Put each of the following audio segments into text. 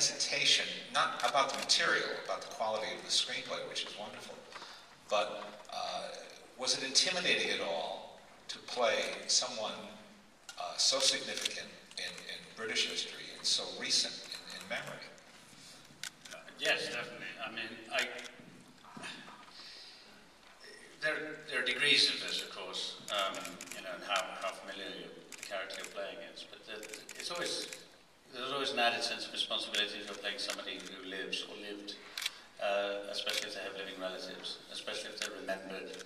hesitation, not about the material, about the quality of the screenplay, which is wonderful, but was it intimidating at all to play someone so significant in British history and so recent in memory? Yes, definitely. I mean, there are degrees of this, of course, and how familiar the character you're playing is, but there's always an added sense of responsibility if you're playing somebody who lives or lived, especially if they have living relatives, especially if they're remembered.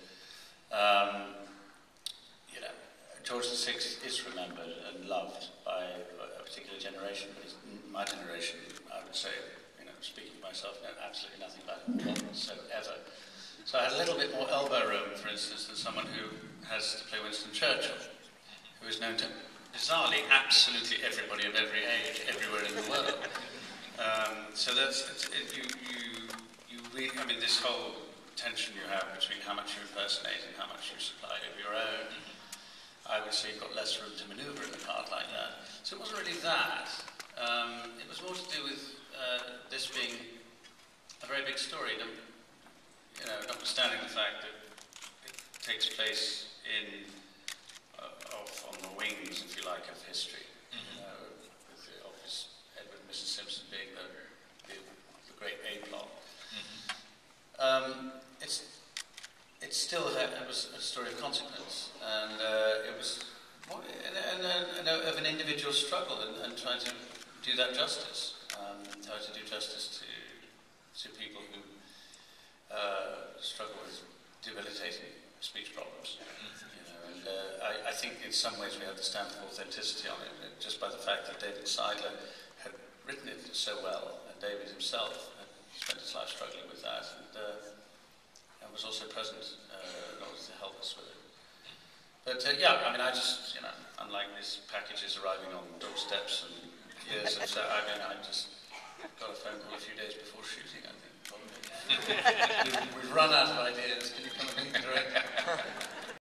George VI is remembered and loved by a particular generation, but my generation, I would say, speaking for myself, know absolutely nothing about him whatsoever. So I had a little bit more elbow room, for instance, than someone who has to play Winston Churchill, who is known to, bizarrely, absolutely everybody of every age, everywhere in the world. So this whole tension you have between how much you impersonate and how much you supply of your own, I would say you've got less room to manoeuvre in a part like that. So it wasn't really that. It was more to do with this being a very big story, notwithstanding the fact that it takes place on the wings, if you like, of history. With the obvious Edward and Mrs. Simpson being the great A plot. It still it was a story of consequence, and it was more, of an individual struggle and trying to do that justice. Try to do justice to people who struggle with debilitating speech problems. I think in some ways we have the stamp of authenticity on it, just by the fact that David Seidler had written it so well, and David himself had spent his life struggling with that, and was also present in order to help us with it. But I just, unlike these packages arriving on doorsteps and years of so, I just got a phone call a few days before shooting, I think, probably. We've run out of ideas.